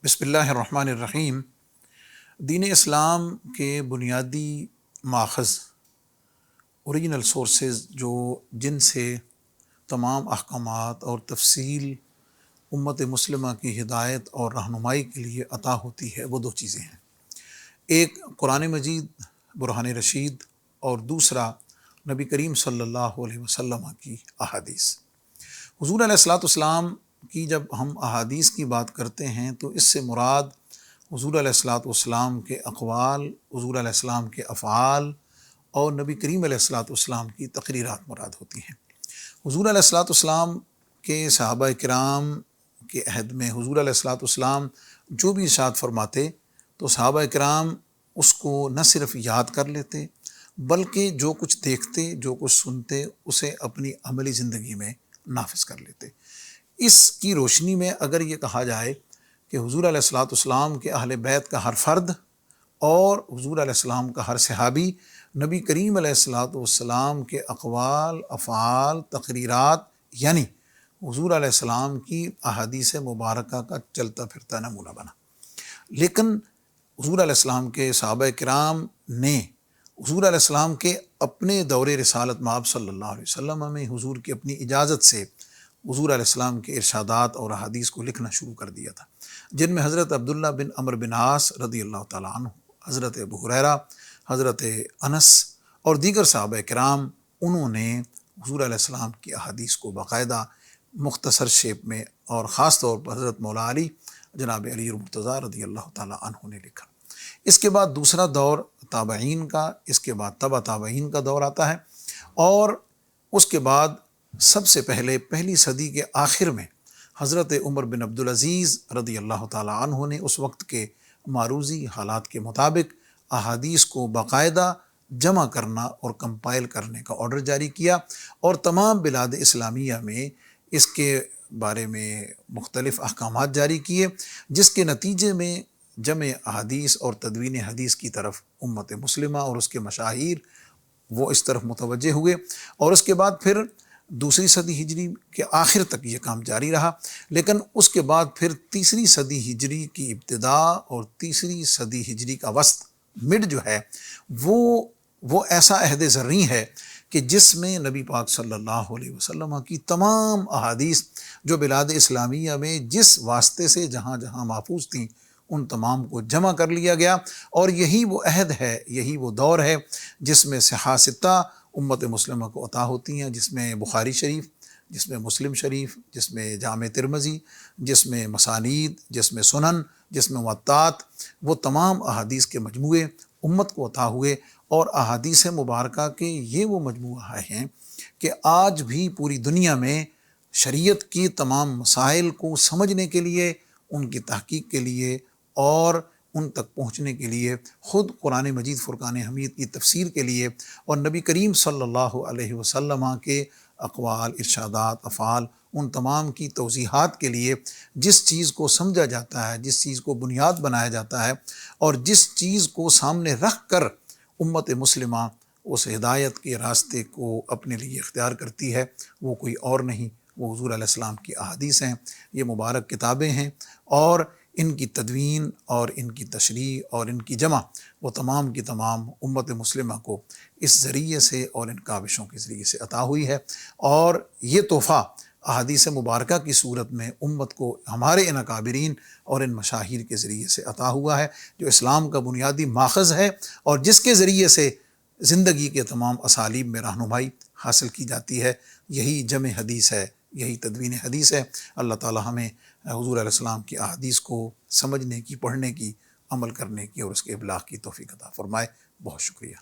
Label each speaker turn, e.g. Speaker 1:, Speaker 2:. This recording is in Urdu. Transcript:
Speaker 1: بسم اللہ الرحمن الرحیم۔ دین اسلام کے بنیادی ماخذ، اوریجنل سورسز جن سے تمام احکامات اور تفصیل امت مسلمہ کی ہدایت اور رہنمائی کے لیے عطا ہوتی ہے، وہ دو چیزیں ہیں۔ ایک قرآن مجید برہان رشید، اور دوسرا نبی کریم صلی اللہ علیہ وسلم کی احادیث۔ حضور علیہ الصلوۃ والسلام کی جب ہم احادیث کی بات کرتے ہیں تو اس سے مراد حضور علیہ الصلوۃ والسلام کے اقوال، حضور علیہ السلام کے افعال اور نبی کریم علیہ الصلوۃ والسلام کی تقریرات مراد ہوتی ہیں۔ حضور علیہ الصلوۃ والسلام کے صحابہ کرام کے عہد میں حضور علیہ الصلوۃ والسلام جو بھی ارشاد فرماتے تو صحابہ کرام اس کو نہ صرف یاد کر لیتے بلکہ جو کچھ دیکھتے، جو کچھ سنتے، اسے اپنی عملی زندگی میں نافذ کر لیتے۔ اس کی روشنی میں اگر یہ کہا جائے کہ حضور علیہ الصلوۃ والسلام کے اہل بیت کا ہر فرد اور حضور علیہ السلام کا ہر صحابی نبی کریم علیہ الصلوۃ والسلام کے اقوال، افعال، تقریرات یعنی حضور علیہ السلام کی احادیث مبارکہ کا چلتا پھرتا نمونہ بنا۔ لیکن حضور علیہ السلام کے صحابہ کرام نے حضور علیہ السلام کے اپنے دور رسالت مآب صلی اللہ علیہ وسلم میں حضور کی اپنی اجازت سے حضور علیہ السلام کے ارشادات اور احادیث کو لکھنا شروع کر دیا تھا، جن میں حضرت عبداللہ بن عمرو بن عاص رضی اللہ تعالیٰ عنہ، حضرت ابو ہریرہ، حضرت انس اور دیگر صحابہ کرام، انہوں نے حضور علیہ السلام کی احادیث کو باقاعدہ مختصر شیپ میں اور خاص طور پر حضرت مولا علی جناب علی المرتضیٰ رضی اللہ تعالیٰ عنہ نے لکھا۔ اس کے بعد دوسرا دور تابعین کا، اس کے بعد تبع تابعین کا دور آتا ہے، اور اس کے بعد سب سے پہلی صدی کے آخر میں حضرت عمر بن عبدالعزیز رضی اللہ تعالیٰ عنہ نے اس وقت کے معروضی حالات کے مطابق احادیث کو باقاعدہ جمع کرنا اور کمپائل کرنے کا آرڈر جاری کیا، اور تمام بلاد اسلامیہ میں اس کے بارے میں مختلف احکامات جاری کیے، جس کے نتیجے میں جمع احادیث اور تدوین حدیث کی طرف امت مسلمہ اور اس کے مشاہیر وہ اس طرف متوجہ ہوئے، اور اس کے بعد پھر دوسری صدی ہجری کے آخر تک یہ کام جاری رہا۔ لیکن اس کے بعد پھر تیسری صدی ہجری کی ابتدا اور تیسری صدی ہجری کا وسط، مڈ جو ہے وہ ایسا عہد زرعی ہے کہ جس میں نبی پاک صلی اللہ علیہ وسلم کی تمام احادیث جو بلاد اسلامیہ میں جس واسطے سے جہاں جہاں محفوظ تھیں ان تمام کو جمع کر لیا گیا، اور یہی وہ عہد ہے، یہی وہ دور ہے جس میں صحاح ستہ امت مسلمہ کو عطا ہوتی ہیں، جس میں بخاری شریف، جس میں مسلم شریف، جس میں جامع ترمذی، جس میں مسانید، جس میں سنن، جس میں موطئات، وہ تمام احادیث کے مجموعے امت کو عطا ہوئے۔ اور احادیث مبارکہ کے یہ وہ مجموعہ ہیں کہ آج بھی پوری دنیا میں شریعت کی تمام مسائل کو سمجھنے کے لیے، ان کی تحقیق کے لیے اور ان تک پہنچنے کے لیے خود قرآن مجید فرقان حمید کی تفسیر کے لیے اور نبی کریم صلی اللہ علیہ وسلم کے اقوال، ارشادات، افعال، ان تمام کی توضیحات کے لیے جس چیز کو سمجھا جاتا ہے، جس چیز کو بنیاد بنایا جاتا ہے اور جس چیز کو سامنے رکھ کر امت مسلمہ اس ہدایت کے راستے کو اپنے لیے اختیار کرتی ہے، وہ کوئی اور نہیں، وہ حضور علیہ السلام کی احادیث ہیں۔ یہ مبارک کتابیں ہیں، اور ان کی تدوین اور ان کی تشریح اور ان کی جمع وہ تمام کی تمام امت مسلمہ کو اس ذریعے سے اور ان کاوشوں کے ذریعے سے عطا ہوئی ہے، اور یہ تحفہ احادیث مبارکہ کی صورت میں امت کو ہمارے ان اکابرین اور ان مشاہیر کے ذریعے سے عطا ہوا ہے، جو اسلام کا بنیادی ماخذ ہے اور جس کے ذریعے سے زندگی کے تمام اسالیب میں رہنمائی حاصل کی جاتی ہے۔ یہی جمع حدیث ہے، یہی تدوین حدیث ہے۔ اللہ تعالی ہمیں حضور علیہ السلام کی احادیث کو سمجھنے کی، پڑھنے کی، عمل کرنے کی اور اس کے ابلاغ کی توفیق عطا فرمائے۔ بہت شکریہ۔